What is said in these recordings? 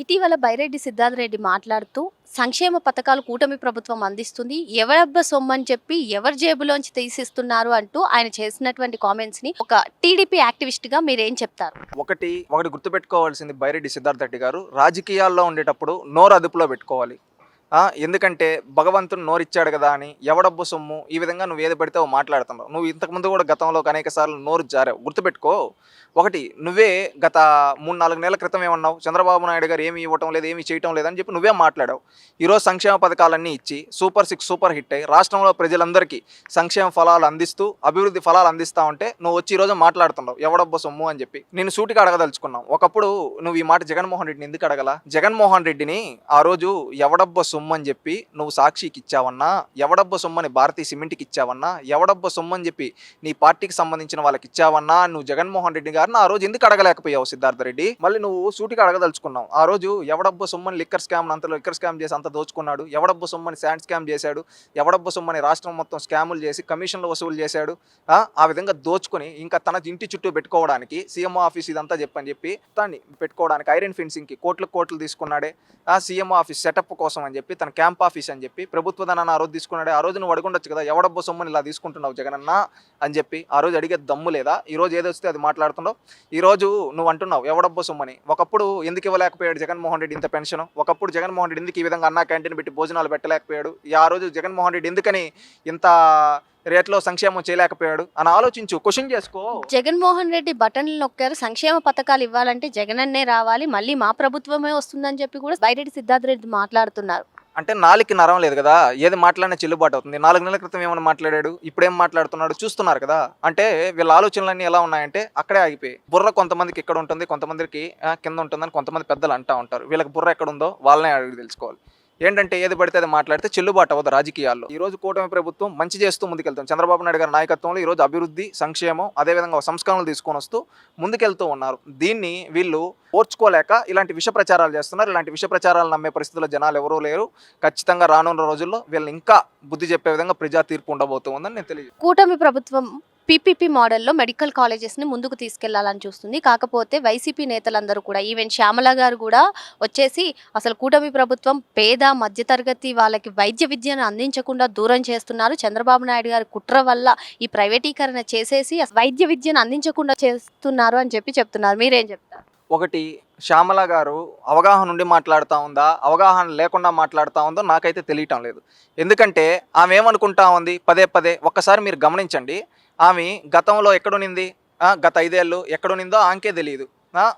ఇటీవల బైరెడ్డి సిద్ధార్థ రెడ్డి మాట్లాడుతూ సంక్షేమ పథకాలు కూటమి ప్రభుత్వం అందిస్తుంది. ఎవరబ్బ సొమ్మని చెప్పి ఎవరి జేబులోంచి తీసిస్తున్నారు అంటూ ఆయన చేసినటువంటి కామెంట్స్ ని ఒక టీడీపీ యాక్టివిస్ట్ గా మీరేం చెప్తారు? ఒకటి గుర్తుపెట్టుకోవాల్సింది బైరెడ్డి సిద్ధార్థ రెడ్డి గారు రాజకీయాల్లో ఉండేటప్పుడు నోరు అదుపులో పెట్టుకోవాలి. ఎందుకంటే భగవంతుడు నోరిచ్చాడు కదా అని ఎవడబ్బు సొమ్ము ఈ విధంగా నువ్వు ఏది పడితే మాట్లాడుతున్నావు. నువ్వు ఇంతకుముందు కూడా గతంలో అనేక సార్లు నోరు జారావు. గుర్తుపెట్టుకో. ఒకటి నువ్వే గత 3-4 నెలల క్రితం ఏమన్నావు, చంద్రబాబు నాయుడు గారు ఏమి ఇవ్వటం లేదు, ఏమి చేయటం లేదని చెప్పి నువ్వే మాట్లాడావు. ఈరోజు సంక్షేమ పథకాలన్నీ ఇచ్చి సూపర్ 6 సూపర్ హిట్ అయ్యి రాష్ట్రంలో ప్రజలందరికీ సంక్షేమ ఫలాలు అందిస్తూ అభివృద్ధి ఫలాలు అందిస్తా ఉంటే నువ్వు వచ్చి ఈరోజు మాట్లాడుతున్నావు ఎవడబ్బ సొమ్ము అని చెప్పి. నేను సూటిగా అడగదలుచుకున్నావు. ఒకప్పుడు నువ్వు ఈ మాట జగన్మోహన్ రెడ్డిని ఎందుకు అడగల? జగన్మోహన్ రెడ్డిని ఆ రోజు ఎవడబ్బ సొమ్ము అని చెప్పి నువ్వు సాక్షికి ఇచ్చావన్నా, ఎవడబ్బ సొమ్మని భారతీయ సిమెంట్కి ఇచ్చావన్నా, ఎవడబ్బ సొమ్ము అని చెప్పి నీ పార్టీకి సంబంధించిన వాళ్ళకి ఇచ్చావన్నా, నువ్వు జగన్మోహన్ రెడ్డి గారిని ఆ రోజు ఎందుకు అడగలేకపోయావు సిద్ధార్థ రెడ్డి? మళ్ళీ నువ్వు సూటిగా అడగదలుచుకున్నావు. ఆ రోజు ఎవడబ్బ సొమ్మని లిక్కర్ స్కామ్ అంతలో లిక్కర్ స్కామ్ చేసి అంత దోచుకున్నాడు, ఎవడబ్బ సొమ్మని శాండ్ స్కామ్ చేశాడు, ఎవడబ్బ సొమ్మని రాష్ట్రం మొత్తం స్కాములు చేసి కమిషన్లు వసూలు చేశాడు. ఆ విధంగా దోచుకొని ఇంకా తన ఇంటి చుట్టూ పెట్టుకోవడానికి సీఎంఓ ఆఫీస్ ఇదంతా చెప్పని చెప్పి దాన్ని పెట్టుకోవడానికి ఐరన్ ఫెన్సింగ్కి కోట్లు తీసుకున్నాడే. సీఎంఓ ఆఫీస్ సెటప్ కోసం అని చెప్పి తన క్యాంప్ ఆఫీస్ అని చెప్పి ప్రభుత్వ ధనాన్ని ఆ రోజు తీసుకున్నాడే. ఆ రోజు నువ్వు అడుగుండొచ్చు కదా, ఎవడబ్బ సొమ్మని ఇలా తీసుకుంటున్నావు జగనన్న అని చెప్పి. ఆ రోజు అడిగే దమ్ము లేదా? ఈ రోజు ఏదో వస్తే అది మాట్లాడుతున్నావు. ఈ రోజు నువ్వు అంటున్నావు ఎవడబ్బ సొమ్మని. ఒకప్పుడు ఎందుకు ఇవ్వలేకపోయాడు జగన్మోహన్ రెడ్డి ఇంత పెన్షన్? ఒకప్పుడు జగన్మోహన్ రెడ్డి ఎందుకు ఈ విధంగా అన్నా క్యాంటీన్ పెట్టి భోజనాలు పెట్టలేకపోయాడు? ఆ రోజు జగన్మోహన్ రెడ్డి ఎందుకని ఇంత రేట్లో సంక్షేమం చేయలేకపోయాడు అని ఆలోచించు, క్వశ్చన్ చేసుకో. జగన్మోహన్ రెడ్డి బటన్లు నొక్కారు. సంక్షేమ పథకాలు ఇవ్వాలంటే జగనన్నే రావాలి, మళ్ళీ మా ప్రభుత్వమే వస్తుందని చెప్పి కూడా బైరెడ్డి సిద్ధార్థ రెడ్డి మాట్లాడుతున్నారు. అంటే నాలుగుకి నరం లేదు కదా, ఏది మాట్లాడినా చెల్లుబాటు అవుతుంది. 4 నెలల క్రితం ఏమైనా మాట్లాడాడు, ఇప్పుడేం మాట్లాడుతున్నాడు చూస్తున్నారు కదా. అంటే వీళ్ళ ఆలోచనలన్నీ ఎలా ఉన్నాయంటే అక్కడే ఆగిపోయి. బుర్ర కొంతమందికి ఇక్కడ ఉంటుంది, కొంతమందికి కింద ఉంటుందని కొంతమంది పెద్దలు అంటూ ఉంటారు. వీళ్ళకి బుర్ర ఎక్కడ ఉందో వాళ్ళనే అడిగి తెలుసుకోవాలి. ఏంటంటే ఏది పడితే అది మాట్లాడితే చెల్లుబాటు అవ్వదు రాజకీయాల్లో. ఈ రోజు కూటమి ప్రభుత్వం మంచి చేస్తూ ముందుకెళ్తాం. చంద్రబాబు నాయుడు గారి నాయకత్వంలో ఈరోజు అభివృద్ధి, సంక్షేమం, అదేవిధంగా సంస్కరణలు తీసుకొని వస్తూ ముందుకెళ్తూ ఉన్నారు. దీన్ని వీళ్ళు ఓర్చుకోలేక ఇలాంటి విష ప్రచారాలు చేస్తున్నారు. ఇలాంటి విష ప్రచారాలు నమ్మే పరిస్థితుల్లో జనాలు ఎవరూ లేరు. ఖచ్చితంగా రానున్న రోజుల్లో వీళ్ళని ఇంకా బుద్ధి చెప్పే విధంగా ప్రజా తీర్పు ఉండబోతుందని నేను తెలియదు. కూటమి ప్రభుత్వం పీపీపీ మోడల్లో మెడికల్ కాలేజెస్ని ముందుకు తీసుకెళ్లాలని చూస్తుంది. కాకపోతే వైసీపీ నేతలందరూ కూడా, ఈవెన్ శ్యామల గారు కూడా వచ్చేసి అసలు కూటమి ప్రభుత్వం పేద మధ్యతరగతి వాళ్ళకి వైద్య విద్యను అందించకుండా దూరం చేస్తున్నారు, చంద్రబాబు నాయుడు గారి కుట్ర వల్ల ఈ ప్రైవేటీకరణ చేసేసి వైద్య విద్యను అందించకుండా చేస్తున్నారు అని చెప్పి చెప్తున్నారు. మీరేం చెప్తారు? ఒకటి, శ్యామల గారు అవగాహన నుండి మాట్లాడుతూ ఉందా, అవగాహన లేకుండా మాట్లాడుతూ ఉందో నాకైతే తెలియటం లేదు. ఎందుకంటే ఆమె ఏమనుకుంటా ఉంది పదే ఒక్కసారి మీరు గమనించండి. ఆమె గతంలో ఎక్కడునింది, గత 5 ఏళ్ళు ఎక్కడునిందో ఆమెకే తెలియదు.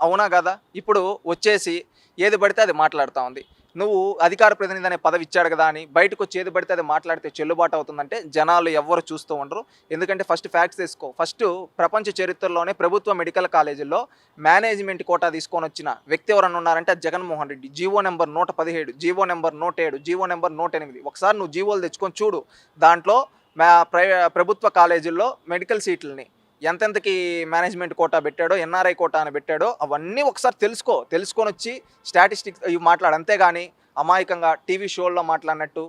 అవునా కదా? ఇప్పుడు వచ్చేసి ఏది పడితే అది మాట్లాడుతూ ఉంది. నువ్వు అధికార ప్రతినిధి అనే పదవి ఇచ్చాడు కదా అని బయటకు వచ్చి ఏది పడితే అది మాట్లాడితే చెల్లుబాటు అవుతుందంటే జనాలు ఎవ్వరు చూస్తూ ఉండరు. ఎందుకంటే ఫస్ట్ ఫ్యాక్ట్స్ తీసుకో. ఫస్ట్ ప్రపంచ చరిత్రలోనే ప్రభుత్వ మెడికల్ కాలేజీల్లో మేనేజ్మెంట్ కోటా తీసుకొని వచ్చిన వ్యక్తి ఎవరన్నా ఉన్నారంటే అది Jaganmohan Reddy. GO number 117, GO number 107, GO number 108. ఒకసారి నువ్వు జీవోలు తెచ్చుకొని చూడు. దాంట్లో ప్రభుత్వ కాలేజీల్లో మెడికల్ సీట్లని ఎంతెంతకి మేనేజ్మెంట్ కోటా పెట్టాడో, ఎన్ఆర్ఐ కోటా అని పెట్టాడో అవన్నీ ఒకసారి తెలుసుకొని వచ్చి స్టాటిస్టిక్స్ ఇవి మాట్లాడు. అంతేగాని అమాయకంగా టీవీ షోల్లో మాట్లాడినట్టు,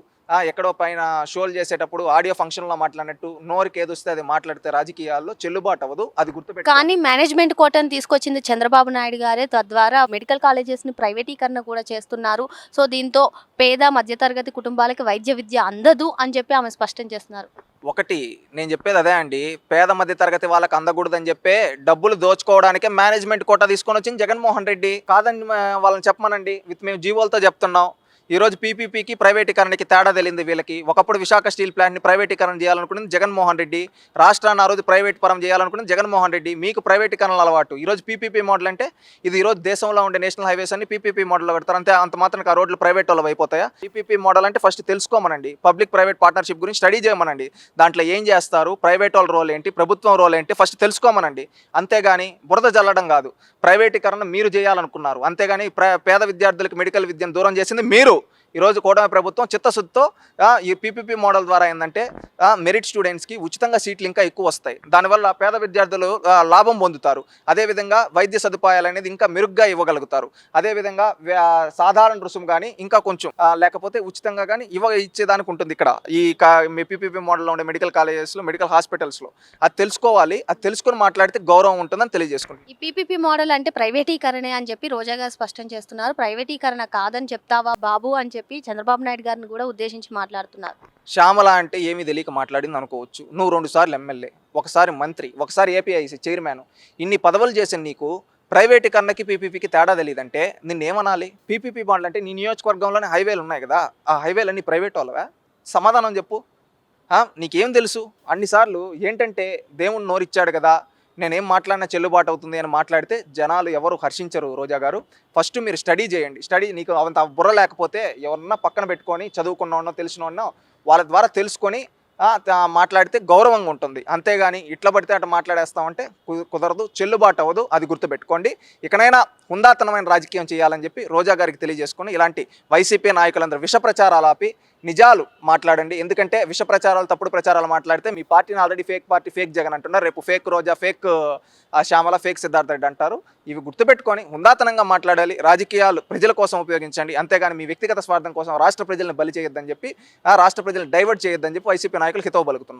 ఎక్కడో పైన షోలు చేసేటప్పుడు ఆడియో ఫంక్షన్లో మాట్లాడినట్టు నోరుకి ఏదొస్తే అది మాట్లాడితే రాజకీయాల్లో చెల్లుబాటు అవ్వదు. అది గుర్తుపెట్టు. కానీ మేనేజ్మెంట్ కోటాను తీసుకొచ్చింది చంద్రబాబు నాయుడు గారే. తద్వారా మెడికల్ కాలేజెస్ని ప్రైవేటీకరణ కూడా చేస్తున్నారు. సో దీంతో పేద మధ్యతరగతి కుటుంబాలకి వైద్య విద్య అందదు అని చెప్పి ఆమె స్పష్టం చేస్తున్నారు. ఒకటి నేను చెప్పేది అదే అండి, పేద మధ్య తరగతి వాళ్ళకి అందకూడదని చెప్పే డబ్బులు దోచుకోవడానికే మేనేజ్మెంట్ కోటా తీసుకొని వచ్చింది జగన్మోహన్ రెడ్డి. కాదని వాళ్ళని చెప్పమనండి. మేము జీవోలతో చెప్తున్నాం. ఈరోజు పీపీపీకి ప్రైవేటీకరణకి తేడా తెలియదు వీళ్ళకి. ఒకప్పుడు విశాఖ స్టీల్ ప్లాంట్ని ప్రైవేటీకరణ చేయాలనుకున్నది జగన్మోహన్ రెడ్డి. రాష్ట్రాన్ని ఆ రోజు ప్రైవేట్ పరం చేయాలనుకున్నది జగన్మోహన్ రెడ్డి. మీకు ప్రైవేటీకరణలు అలవాటు. ఈరోజు పీపీపీ మోడల్ అంటే ఇది ఈరోజు దేశంలో ఉండే నేషనల్ హైవేస్ అన్ని పీపీపీ మోడల్లో పెడతారు. అంత మాత్రం ఆ రోడ్లు ప్రైవేట్ వాళ్ళు అయిపోతాయా? పీపీపీ మోడల్ అంటే ఫస్ట్ తెలుసుకోమనండి. పబ్లిక్ ప్రైవేట్ పార్ట్నర్షిప్ గురించి స్టడీ చేయమనండి. దాంట్లో ఏం చేస్తారు, ప్రైవేట్ వాళ్ళ రోల్ ఏంటి, ప్రభుత్వం రోల్ ఏంటి ఫస్ట్ తెలుసుకోమనండి. అంతేగాని బురద జల్లడం కాదు. ప్రైవేటీకరణ మీరు చేయాలనుకున్నారు, అంతేగాని పేద విద్యార్థులకు మెడికల్ విద్యను దూరం చేసింది మీరు. మీరు ఈరోజు కూటమి ప్రభుత్వం చిత్తశుద్ధితో ఈ పీపీపీ మోడల్ ద్వారా ఏంటంటే మెరిట్ స్టూడెంట్స్కి ఉచితంగా సీట్లు ఇంకా ఎక్కువ వస్తాయి. దానివల్ల పేద విద్యార్థులు లాభం పొందుతారు. అదేవిధంగా వైద్య సదుపాయాలు అనేది ఇంకా మెరుగ్గా ఇవ్వగలుగుతారు. అదేవిధంగా సాధారణ రుసుము కానీ ఇంకా కొంచెం లేకపోతే ఉచితంగా కానీ ఇచ్చేదానికి ఉంటుంది ఇక్కడ ఈ పీపీపీ మోడల్లో ఉండే మెడికల్ కాలేజెస్లో, మెడికల్ హాస్పిటల్స్లో. అది తెలుసుకోవాలి, అది తెలుసుకొని మాట్లాడితే గౌరవం ఉంటుందని తెలియజేసుకుంటాం. ఈ పీపీపీ మోడల్ అంటే ప్రైవేటీకరణే అని చెప్పి రోజా గారు స్పష్టం చేస్తున్నారు. ప్రైవేటీకరణ కాదని చెప్తావా బాబు అని చెప్పి చంద్రబాబు నాయుడు గారిని కూడా ఉద్దేశించి మాట్లాడుతున్నారు. శ్యామల అంటే ఏమీ తెలియక మాట్లాడింది అనుకోవచ్చు. నువ్వు 2 సార్లు ఎమ్మెల్యే, ఒకసారి మంత్రి, ఒకసారి ఏపీఐసి చైర్మన్, ఇన్ని పదవులు చేసిన నీకు ప్రైవేటీకరణకి పీపీపీకి తేడా తెలియదంటే నిన్నేమనాలి? పీపీపీ మోడల్ అంటే నీ నియోజకవర్గంలోనే హైవేలు ఉన్నాయి కదా, ఆ హైవేలన్నీ ప్రైవేట్ వాళ్ళవా? సమాధానం చెప్పు. నీకేం తెలుసు? అన్నిసార్లు ఏంటంటే దేవుడు నోరిచ్చాడు కదా, నేనేం మాట్లాడినా చెల్లుబాటు అవుతుంది అని మాట్లాడితే జనాలు ఎవరు హర్షించరు. రోజా గారు, ఫస్ట్ మీరు స్టడీ చేయండి. స్టడీ నీకు అంత బుర్ర లేకపోతే ఎవరన్నా పక్కన పెట్టుకొని చదువుకున్నోన్నో తెలిసినోన్నో వాళ్ళ ద్వారా తెలుసుకొని మాట్లాడితే గౌరవంగా ఉంటుంది. అంతేగాని ఇట్లా పడితే అట్లా మాట్లాడేస్తామంటే కుదరదు, చెల్లుబాటు అవ్వదు. అది గుర్తుపెట్టుకోండి. ఇకనైనా హుందాతనమైన రాజకీయం చేయాలని చెప్పి రోజా గారికి తెలియజేసుకొని ఇలాంటి వైసీపీ నాయకులందరూ విష ప్రచారాలు ఆపి నిజాలు మాట్లాడండి. ఎందుకంటే విష ప్రచారాలు, తప్పుడు ప్రచారాలు మాట్లాడితే మీ పార్టీని already fake party, fake Jagan అంటున్నారు. రేపు ఫేక్ రోజా, ఫేక్ శ్యామల, ఫేక్ సిద్ధార్థ రెడ్డి అంటారు. ఇవి గుర్తుపెట్టుకొని హుందాతనంగా మాట్లాడాలి. రాజకీయాలు ప్రజల కోసం ఉపయోగించండి. అంతేగాని మీ వ్యక్తిగత స్వార్థం కోసం రాష్ట్ర ప్రజలను బలి చేయొద్దని చెప్పి, రాష్ట్ర ప్రజలను డైవర్ట్ చేయొద్దని చెప్పి వైసీపీ నాయకులు హితవు పలుకుతున్నాం.